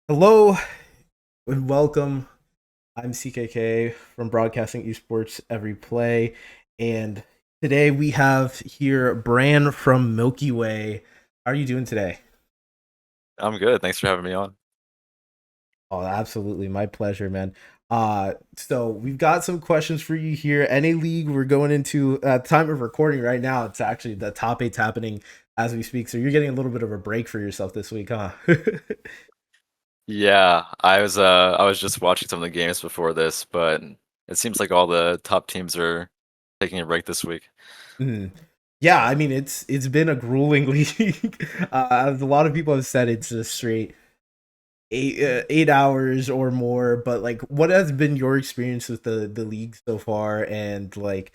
Hello and welcome. I'm CKK from Broadcasting Esports Every Play, and today we have here Bran from Milky Way. How are you doing today? I'm good. Thanks for having me on. Oh, absolutely, my pleasure, man. So we've got some questions for you here. NA League, we're going into time of recording right now. It's actually the top eight's happening as we speak, so you're getting a little bit of a break for yourself this week, huh? Yeah, I was just watching some of the games before this, but it seems like all the top teams are taking a break this week. Mhm. Yeah, I mean it's been a grueling league. A lot of people have said it's just straight 8 hours or more. But like, what has been your experience with the league so far, and like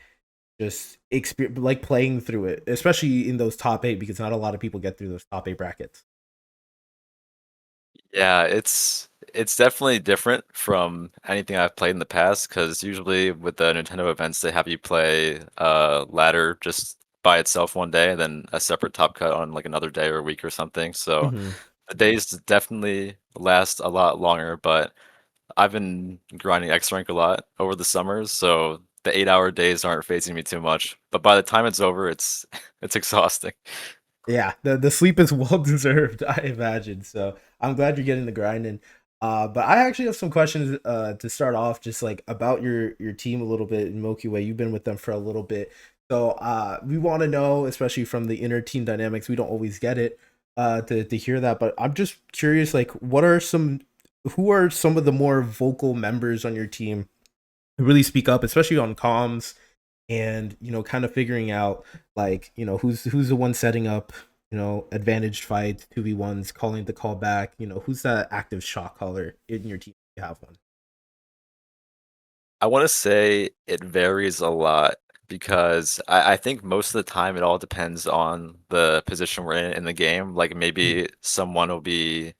just experience like playing through it, especially in those top eight because not a lot of people get through those top eight brackets. Yeah, it's definitely different from anything I've played in the past because usually with the Nintendo events they have you play ladder just by itself one day and then a separate top cut on like another day or a week or something. So Hmm. the days definitely last a lot longer, but I've been grinding X rank a lot over the summers, so the 8-hour days aren't phasing me too much. But by the time it's over, it's it's exhausting. Yeah, the sleep is well deserved, I imagine. So I'm glad you're getting the grind in. But I actually have some questions to start off, just like about your team a little bit in Milky Way. You've been with them for a little bit, so we want to know, especially from the inner team dynamics. We don't always get it to hear that, but I'm just curious, like, who are some of the more vocal members on your team who really speak up, especially on comms, and kind of figuring out, like, who's the one setting up, advantaged fights, 2v1s, calling the call back, who's that active shot caller in your team if you have one. I want to say it varies a lot because I think most of the time it all depends on the position we're in the game. Like Mhm. maybe someone will be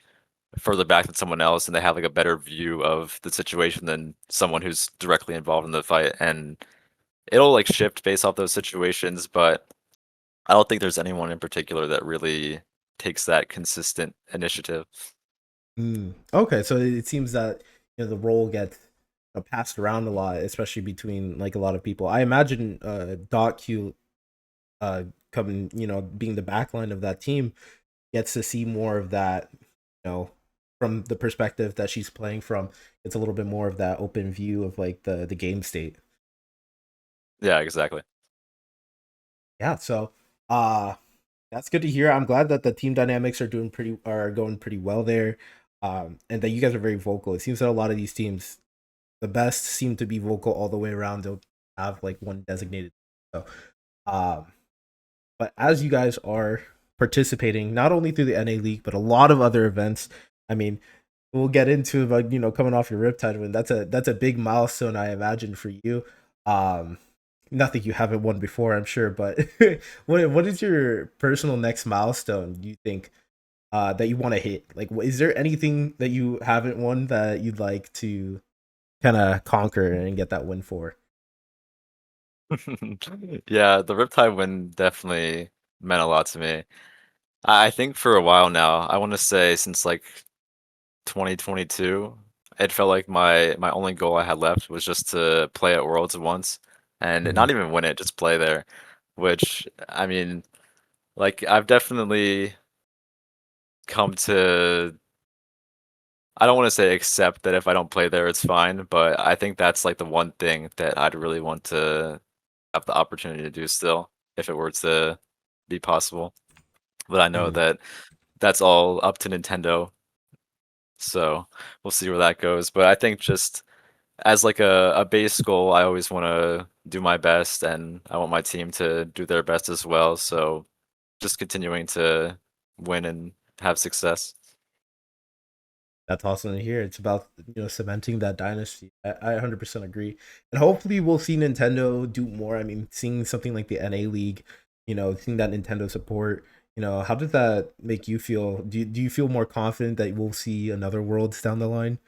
further back than someone else and they have like a better view of the situation than someone who's directly involved in the fight, and it'll like shift based off those situations, but I don't think there's anyone in particular that really takes that consistent initiative. Okay, so it seems that the role gets passed around a lot, especially between like a lot of people. I imagine Dot Q coming, being the backline of that team, gets to see more of that, from the perspective that she's playing from. It's a little bit more of that open view of like the game state. Yeah, exactly. Yeah, so uh that's good to hear. I'm glad that the team dynamics are going pretty well there. And that you guys are very vocal. It seems that a lot of these teams, the best seem to be vocal all the way around. They'll have like one designated. So um but as you guys are participating not only through the NA League but a lot of other events, I mean, we'll get into, like, coming off your Riptide win. That's a big milestone, I imagine, for you. Um, Nothing you haven't won before, I'm sure, but what is your personal next milestone you think that you want to hit? Like, is there anything that you haven't won that you'd like to kind of conquer and get that win for? Yeah, the Riptide win definitely meant a lot to me. I think for a while now, I want to say since like 2022, it felt like my only goal I had left was just to play at Worlds once and Mhm. not even win it, just play there. Which I mean, like I've definitely come to, I don't want to say accept that if I don't play there, it's fine, but I think that's like the one thing that I'd really want to have the opportunity to do still, if it were to be possible. But I know Mhm. that that's all up to Nintendo, so we'll see where that goes. But I think just as like a base goal, I always want to do my best, and I want my team to do their best as well. So just continuing to win and have success. That's awesome to hear. It's about, cementing that dynasty. I 100% agree, and hopefully we'll see Nintendo do more. I mean, seeing something like the NA League, seeing that Nintendo support. How does that make you feel? Do you feel more confident that we'll see another Worlds down the line?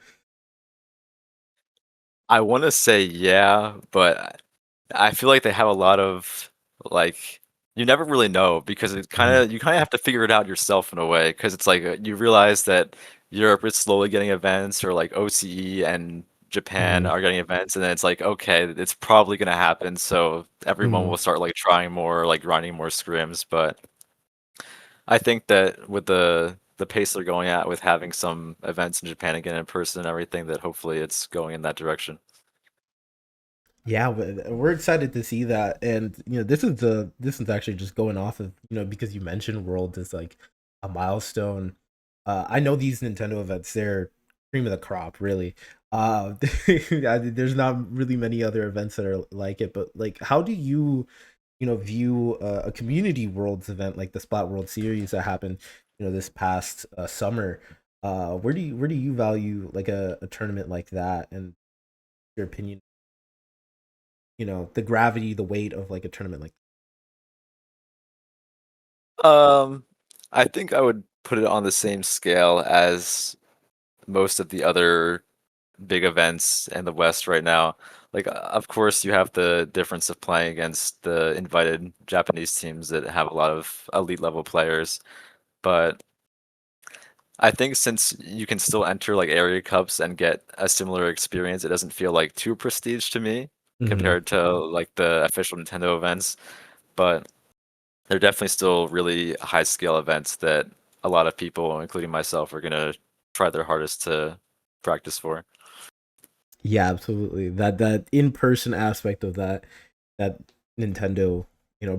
I want to say yeah, but I feel like they have a lot of like you never really know because it kind Mhm. of you kind of have to figure it out yourself in a way because it's like you realize that Europe is slowly getting events, or like OCE and Japan Mhm, are getting events, and then it's like, okay, it's probably gonna happen, so everyone mhm. will start like trying more, like grinding more scrims. But I think that with the pace they're going at with having some events in Japan again in person and everything, that hopefully it's going in that direction. Yeah, we're excited to see that, and this is actually just going off of because you mentioned World is like a milestone. I know these Nintendo events, they're cream of the crop, really. There's not really many other events that are like it, but like, how do you view a community Worlds event like the Splat World Series that happened this past summer? Where do you value like a tournament like that, and your opinion, the gravity, the weight of like a tournament like Um, I think I would put it on the same scale as most of the other big events in the West right now. Like, of course, you have the difference of playing against the invited Japanese teams that have a lot of elite level players. But I think since you can still enter like area cups and get a similar experience, it doesn't feel like too prestige to me Mhm. compared to like the official Nintendo events. But they're definitely still really high scale events that a lot of people, including myself, are gonna try their hardest to practice for. Yeah, absolutely. That in-person aspect of that Nintendo,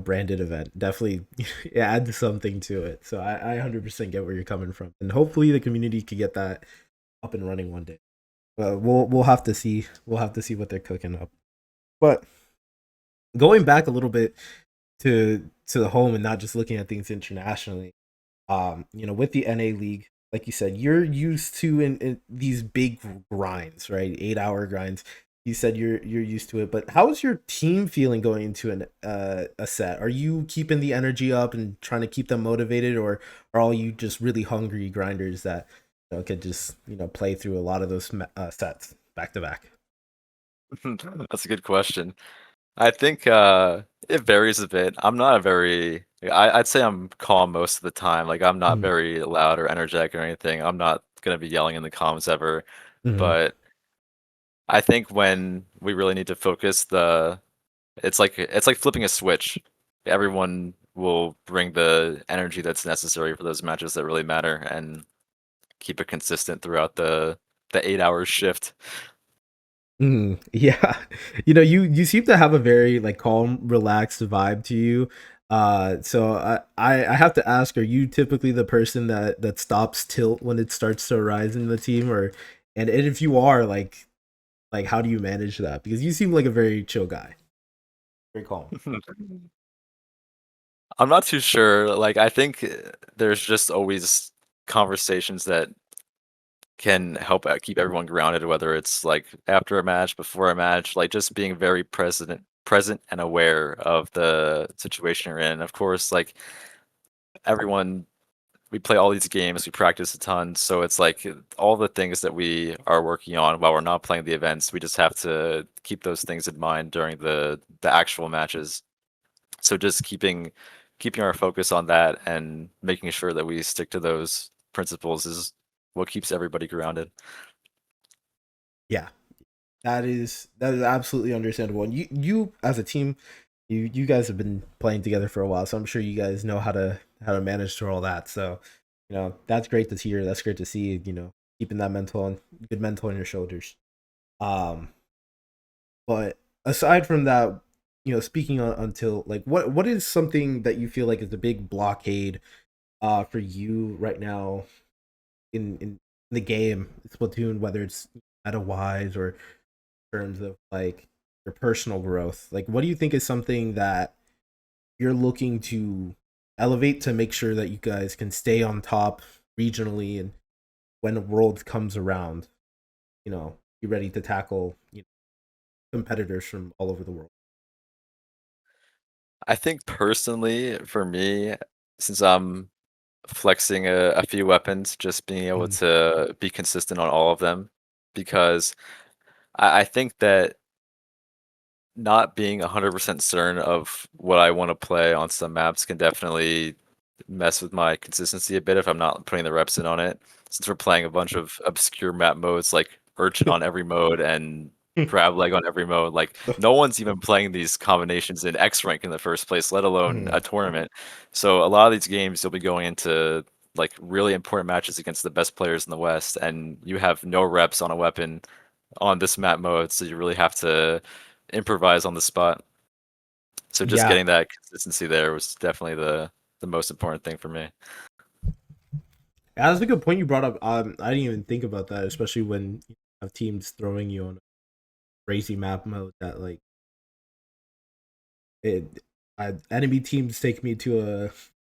branded event definitely it adds something to it. So I 100% get where you're coming from. And hopefully the community could get that up and running one day. We'll have to see. We'll have to see what they're cooking up. But going back a little bit to the home and not just looking at things internationally, with the NA League, like you said, you're used to in these big grinds, right? 8 hour grinds. You said you're used to it, but how's your team feeling going into a set? Are you keeping the energy up and trying to keep them motivated, or are all you just really hungry grinders that could just play through a lot of those sets back to back? That's a good question. I think it varies a bit. I'm not a very I'd say I'm calm most of the time. Like I'm not Mm-hmm. very loud or energetic or anything. I'm not gonna be yelling in the comms ever. Mm-hmm. But I think when we really need to focus, the it's like flipping a switch. Everyone will bring the energy that's necessary for those matches that really matter and keep it consistent throughout the 8 hour shift. Mhm. Yeah. You seem to have a very like calm, relaxed vibe to you. So I have to ask, are you typically the person that stops tilt when it starts to arise in the team, or and if you are like how do you manage that? Because you seem like a very chill guy. Very calm. I'm not too sure. Like I think there's just always conversations that can help keep everyone grounded, whether it's like after a match, before a match, like just being very present and aware of the situation you're in. Of course, like everyone, we play all these games, we practice a ton, so it's like all the things that we are working on while we're not playing the events, we just have to keep those things in mind during the actual matches. So just keeping our focus on that and making sure that we stick to those principles is what keeps everybody grounded. Yeah. That is absolutely understandable. And you as a team, you guys have been playing together for a while, so I'm sure you guys know how to manage through all that. So, that's great to hear. That's great to see, keeping that mental and good mental on your shoulders. Um, but aside from that, speaking on until like what is something that you feel like is a big blockade for you right now in the game, Splatoon, whether it's meta wise or terms of like your personal growth? Like, what do you think is something that you're looking to elevate to make sure that you guys can stay on top regionally, and when the world comes around, be ready to tackle competitors from all over the world? I think personally, for me, since I'm flexing a few weapons, just being able Mm, to be consistent on all of them, because I think that not being 100% certain of what I want to play on some maps can definitely mess with my consistency a bit if I'm not putting the reps in on it. since we're playing a bunch of obscure map modes like Urchin on every mode and Crab Leg on every mode. Like no one's even playing these combinations in X rank in the first place, let alone Mhm. a tournament. So a lot of these games you'll be going into like really important matches against the best players in the West, and you have no reps on a weapon on this map mode, so you really have to improvise on the spot. So just Yeah, getting that consistency there was definitely the most important thing for me. that's a good point you brought up. I didn't even think about that, especially when you have teams throwing you on a crazy map mode that like it. Enemy teams take me to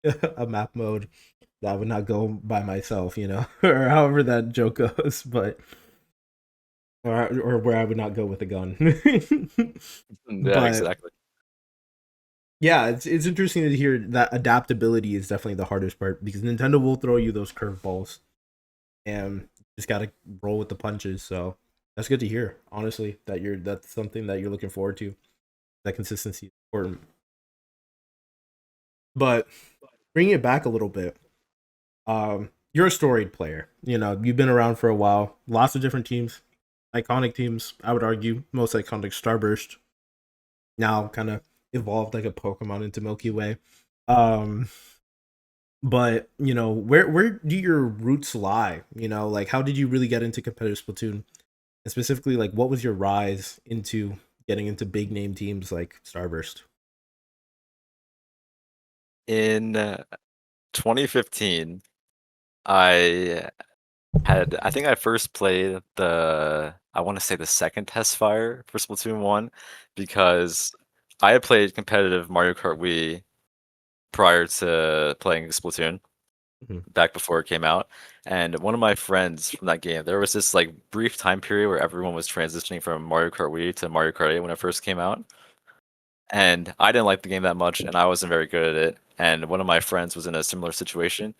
a a map mode that I would not go by myself, or however that joke goes, but or where I would not go with a gun. Yeah, But exactly. yeah, it's interesting to hear that adaptability is definitely the hardest part because Nintendo will throw you those curveballs and you just gotta roll with the punches. So that's good to hear, honestly, that's something that you're looking forward to. That consistency is important. But bringing it back a little bit, you're a storied player. You've been around for a while. Lots of different teams, iconic teams. I would argue most iconic Starburst. Now kind of evolved like a Pokemon into Milky Way. Um, but where do your roots lie? Like how did you really get into competitive Splatoon? And specifically, like what was your rise into getting into big name teams like Starburst? In 2015, I I think I first played I want to say the second test fire for Splatoon 1 because I had played competitive Mario Kart Wii prior to playing Splatoon Mhm. back before it came out. And one of my friends from that game, there was this like brief time period where everyone was transitioning from Mario Kart Wii to Mario Kart 8 when it first came out. And I didn't like the game that much, and I wasn't very good at it. And one of my friends was in a similar situation,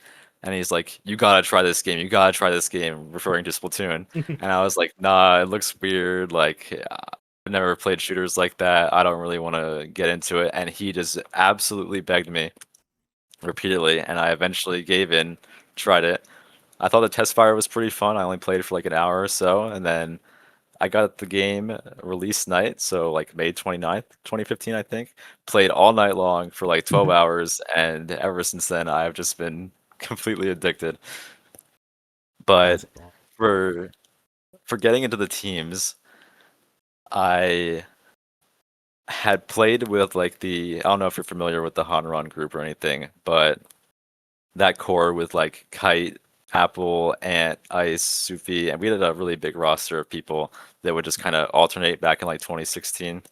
and he's like, "You gotta try this game. You gotta try this game," referring to Splatoon. And I was like, "Nah, it looks weird. Like, I've never played shooters like that. I don't really want to get into it." And he just absolutely begged me repeatedly, and I eventually gave in, tried it. I thought the test fire was pretty fun. I only played for like an hour or so, and then I got the game release night, so like May 29th, 2015, I think. Played all night long for like 12 hours, and ever since then, I've just been completely addicted. But That's awesome. for for getting into the teams, I had played with like I don't know if you're familiar with the Hanron group or anything, but that core with like Kite, Apple, Ant, Ice, Sufi, and we had a really big roster of people that would just kind of alternate back in like 2016.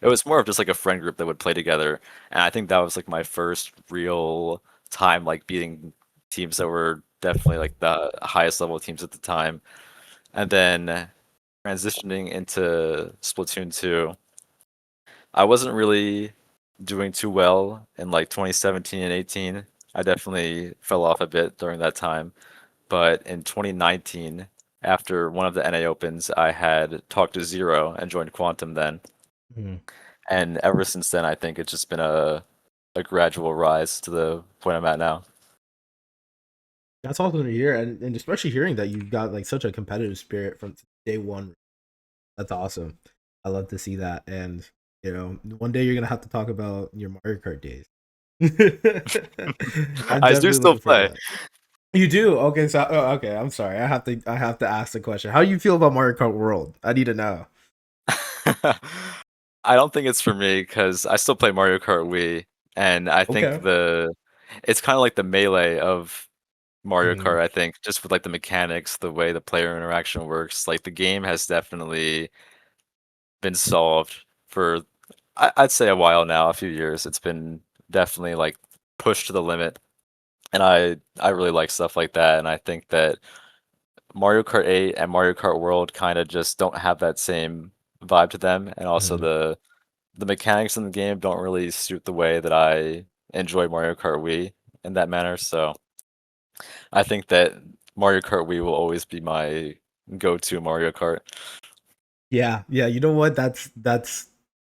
It was more of just like a friend group that would play together, and I think that was like my first real time like beating teams that were definitely like the highest level teams at the time. And then transitioning into Splatoon 2, I wasn't really doing too well in like 2017 and 18. I definitely fell off a bit during that time. But in 2019, after one of the NA Opens, I had talked to Zero and joined Quantum then. Mhm. And ever since then, I think it's just been a gradual rise to the point I'm at now. That's awesome to hear, and especially hearing that you got like such a competitive spirit from day one. That's awesome. I love to see that, and one day you're gonna have to talk about your Mario Kart days. I'm I do definitely still looking forward to play. that. You do? Okay, so okay, I'm sorry. I have to ask the question. How do you feel about Mario Kart World? I need to know. I don't think it's for me because I still play Mario Kart Wii, and I think Okay. it's kind of like the melee of Mario Mhm. Kart. I think just with like the mechanics, the way the player interaction works, like the game has definitely been solved for I'd say a while now, a few years. It's been definitely like pushed to the limit, and I really like stuff like that. And I think that Mario Kart 8 and Mario Kart World kind of just don't have that same vibe to them, and also Mhm. the mechanics in the game don't really suit the way that I enjoy Mario Kart Wii in that manner. So I think that Mario Kart Wii will always be my go-to Mario Kart. Yeah, yeah. You know what? That's.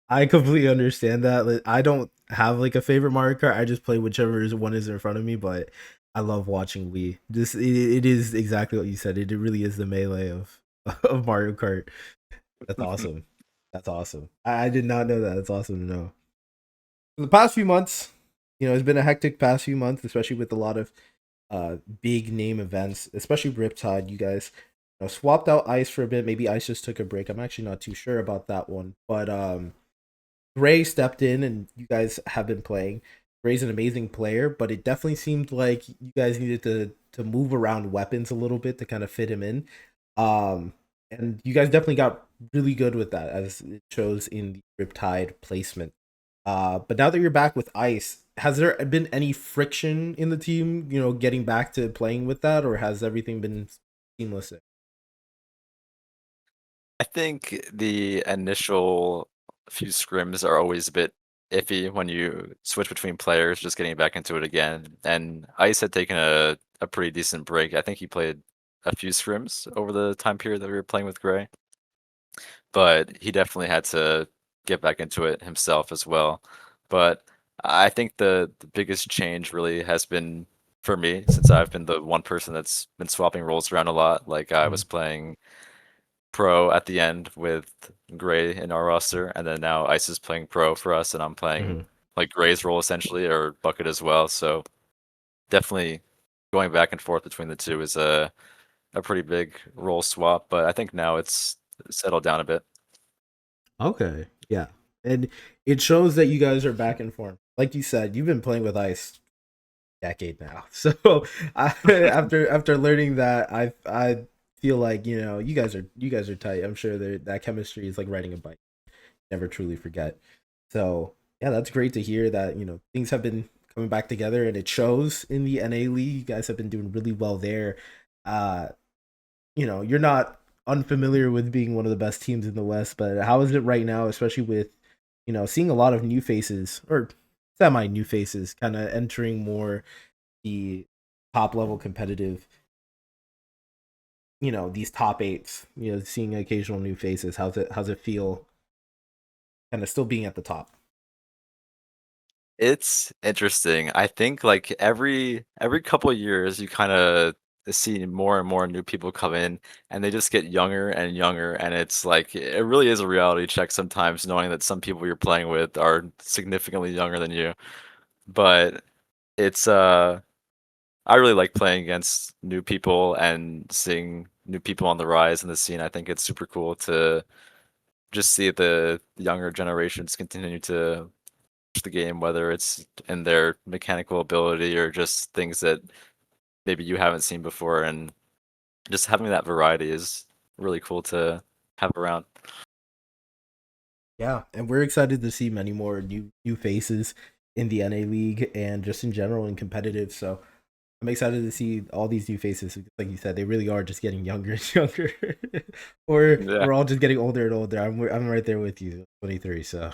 I completely understand that. Like, I don't have like a favorite Mario Kart. I just play whichever one is in front of me. But I love watching Wii. Just it is exactly what you said. It really is the melee of of Mario Kart. That's awesome. That's awesome. I did not know that. That's awesome to know. For the past few months, it's been a hectic past few months, especially with a lot of big name events, especially Riptide. You guys swapped out Ice for a bit. Maybe Ice just took a break. I'm actually not too sure about that one. But Gray stepped in and you guys have been playing. Gray's an amazing player, but it definitely seemed like you guys needed to move around weapons a little bit to kind of fit him in. Um and you guys definitely got really good with that as it shows in the Riptide placement. But now that you're back with Ice, has there been any friction in the team, getting back to playing with that, or has everything been seamless? I think the initial few scrims are always a bit iffy when you switch between players, just getting back into it again. And Ice had taken a pretty decent break. I think he played a few scrims over the time period that we were playing with Gray, but he definitely had to get back into it himself as well. But I think the biggest change really has been for me since I've been the one person that's been swapping roles around a lot. Like I was Mhm, playing pro at the end with Gray in our roster, and then now Ice is playing pro for us, and I'm playing mhm. like Gray's role essentially, or Bucket as well. So definitely going back and forth between the two is a pretty big role swap, but I think now it's settled down a bit. Okay, yeah, and it shows that you guys are back in form. Like you said, you've been playing with Ice decade now. So after learning that, I feel like you guys are tight. I'm sure that chemistry is like riding a bike. Never truly forget. So yeah, that's great to hear that things have been coming back together, and it shows in the NA league. You guys have been doing really well there. Uh, you're not unfamiliar with being one of the best teams in the West, but how is it right now, especially with seeing a lot of new faces or semi new faces kind of entering more the top level competitive, these top eights, seeing occasional new faces. How's it feel kind of still being at the top? It's interesting. I think like every couple of years you kind of see more and more new people come in and they just get younger and younger, and it's like it really is a reality check sometimes knowing that some people you're playing with are significantly younger than you. But it's I really like playing against new people and seeing new people on the rise in the scene. I think it's super cool to just see the younger generations continue to the game, whether it's in their mechanical ability or just things that maybe you haven't seen before. And just having that variety is really cool to have around. Yeah, and we're excited to see many more new faces in the NA league and just in general in competitive. So I'm excited to see all these new faces. Like you said, they really are just getting younger and younger, or Yeah. we're all just getting older and older. I'm right there with you, 23. So,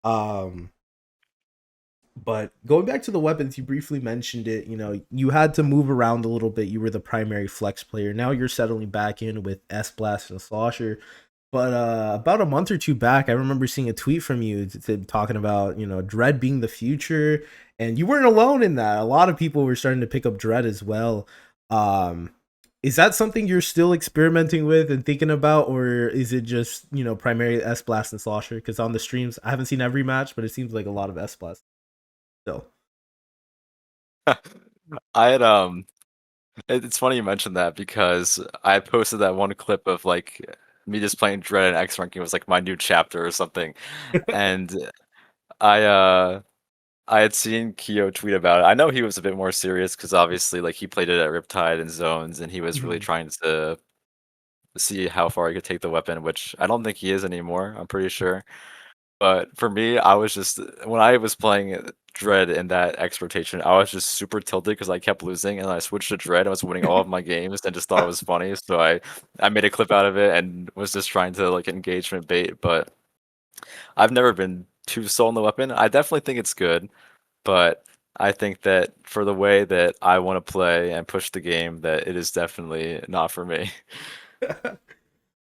um, but going back to the weapons, you briefly mentioned it. You had to move around a little bit. You were the primary flex player. Now you're settling back in with S Blast and Slosher. But about a month or two back, I remember seeing a tweet from you talking about Dread being the future, and you weren't alone in that. A lot of people were starting to pick up Dread as well. Um, is that something you're still experimenting with and thinking about, or is it just primarily S Blast and Slosher? Because on the streams, I haven't seen every match, but it seems like a lot of S Blast still. I had it's funny you mentioned that because I had posted that one clip of like me just playing Dread and X ranking was like my new chapter or something. And I I had seen Kyo tweet about it. I know he was a bit more serious because obviously like he played it at Riptide and Zones and he was really Mhm. trying to see how far he could take the weapon, which I don't think he is anymore, I'm pretty sure. But for me, I was just when I was playing Dread in that X rotation, I was just super tilted because I kept losing, and I switched to Dread. I was winning all of my games and just thought it was funny, so I made a clip out of it and was just trying to like engagement bait. But I've never been too sold on the weapon. I definitely think it's good, but I think that for the way that I want to play and push the game, that it is definitely not for me.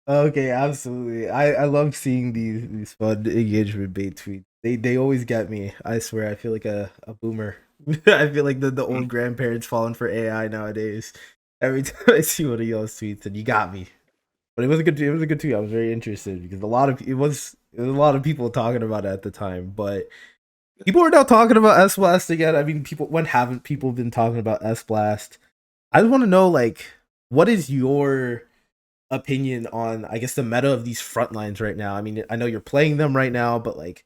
Okay, absolutely. I love seeing these fun engagement bait tweets. They always get me. I swear, I feel like a boomer I feel like the old grandparents falling for AI nowadays. Every time I see one of y'all's tweets, and you got me. But it was a good tweet. I was very interested because it was a lot of people talking about it at the time. But people are now talking about S Blast again. I mean, people when haven't people been talking about S Blast? I just want to know like what is your opinion on I guess the meta of these front lines right now? I mean, I know you're playing them right now, but like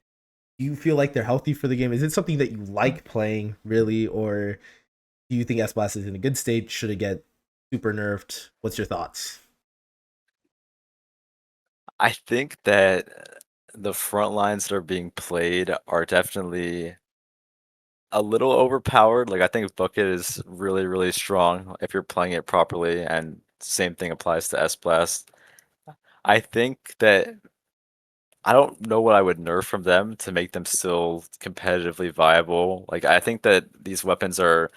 do you feel like they're healthy for the game? Is it something that you like playing really, or do you think S Blast is in a good state? Should it get super nerfed? What's your thoughts? I think that the front lines that are being played are definitely a little overpowered. Like I think Bucket is really, really strong if you're playing it properly, and same thing applies to S Blast. I think that I don't know what I would nerf from them to make them still competitively viable. Like I think that these weapons are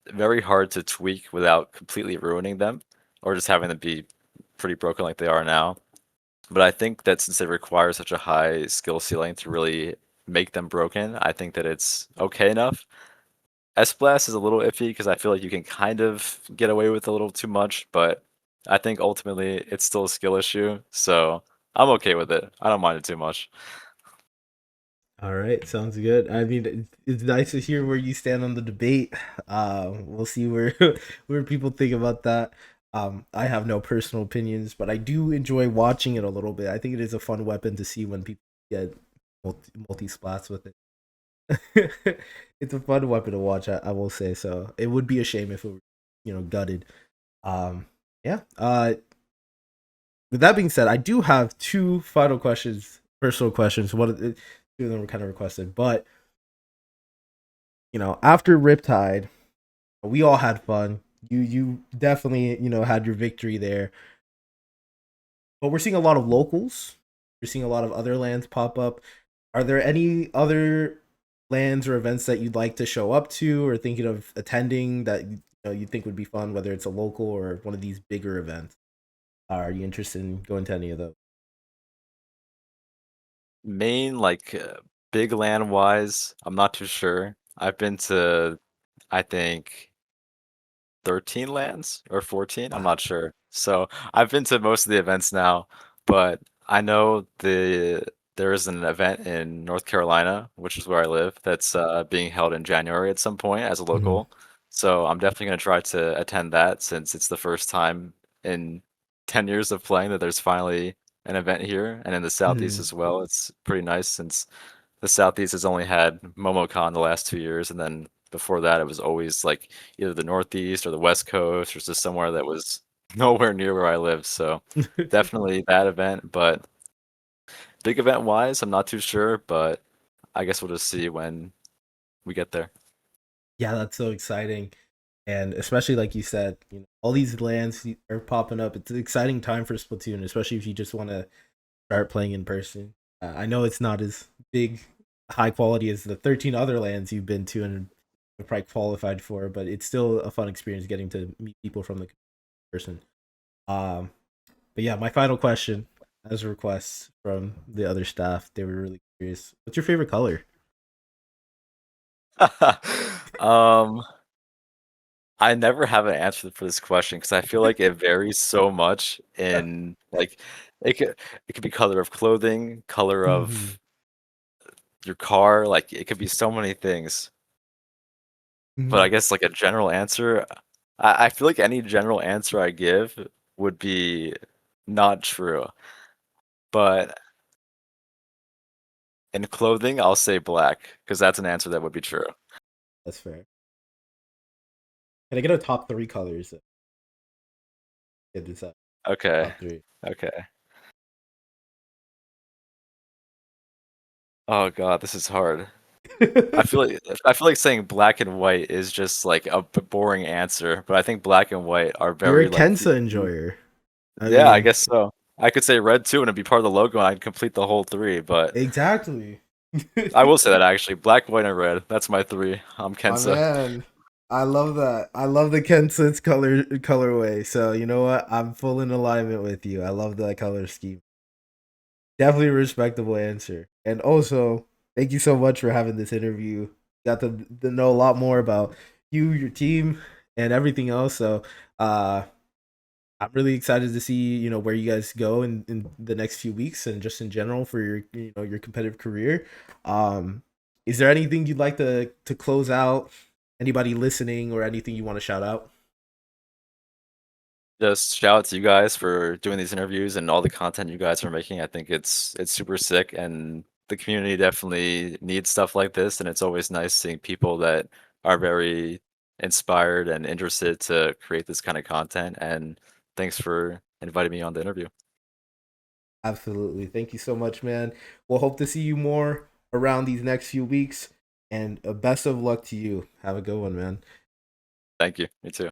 very hard to tweak without completely ruining them, or just having them be pretty broken like they are now. But I think that since they require such a high skill ceiling to really make them broken, I think that it's okay enough. S-Blast is a little iffy because I feel like you can kind of get away with a little too much, but I think ultimately it's still a skill issue, so I'm okay with it. I don't mind it too much. All right, sounds good. I mean, it's nice to hear where you stand on the debate. We'll see where where people think about that. I have no personal opinions, but I do enjoy watching it a little bit. I think it is a fun weapon to see when people get multi splats with it. It's a fun weapon to watch. I will say so. It would be a shame if it were, gutted. Um, yeah. With that being said, I do have two final questions, personal questions. Two of them were kind of requested, but after Riptide, we all had fun. You definitely had your victory there, but we're seeing a lot of locals. We're seeing a lot of other lands pop up. Are there any other lands or events that you'd like to show up to or thinking of attending that you think would be fun, whether it's a local or one of these bigger events? Are you interested in going to any of those? Main, like, big land wise, I'm not too sure. I've been to, I think, 13 lands or 14, I'm Wow. not sure. So I've been to most of the events now, but I know there is an event in North Carolina, which is where I live, that's being held in January at some point as a Mhm. local. So I'm definitely going to try to attend that since it's the first time in 10 years of playing that there's finally an event here, and in the Southeast Mhm. as well. It's pretty nice since the Southeast has only had MomoCon the last 2 years, and then before that, it was always like either the Northeast or the West Coast, or just somewhere that was nowhere near where I live. So definitely that event, but big event wise, I'm not too sure, but I guess we'll just see when we get there. Yeah, that's so exciting. And especially like you said, all these lands are popping up. It's an exciting time for Splatoon, especially if you just want to start playing in person. I know it's not as big, high quality as the 13 other lands you've been to and have probably qualified for, but it's still a fun experience getting to meet people from the person. Um, but yeah, my final question, as a request from the other staff, they were really curious. What's your favorite color? um, I never have an answer for this question because I feel like it varies so much in like it could be color of clothing, color Mhm. of your car, like it could be so many things. But I Mhm. guess like a general answer, I feel like any general answer I give would be not true. But in clothing, I'll say black because that's an answer that would be true. That's fair. Can I get a top three colors? Get this up. Okay. Top three. Okay. Oh God, this is hard. I feel like saying black and white is just like a boring answer, but I think black and white are You're a very like Kensa enjoyer. I yeah, I mean, guess so. I could say red too, and it'd be part of the logo, and I'd complete the whole three. But exactly. I will say that actually, black, white, and red. That's my three. I'm My Kensa. man. I love that. I love the Kensense colorway. So you know what? I'm full in alignment with you. I love that color scheme. Definitely a respectable answer. And also, thank you so much for having this interview. got to know a lot more about you, your team, and everything else. So uh, I'm really excited to see where you guys go in the next few weeks and just in general for your your competitive career. Um, is there anything you'd like to close out? Anybody listening or anything you want to shout out? Just shout out to you guys for doing these interviews and all the content you guys are making. I think it's super sick, and the community definitely needs stuff like this, and it's always nice seeing people that are very inspired and interested to create this kind of content, and thanks for inviting me on the interview. Absolutely. Thank you so much, man. We'll hope to see you more around these next few weeks. And best of luck to you. Have a good one, man. Thank you. Me too.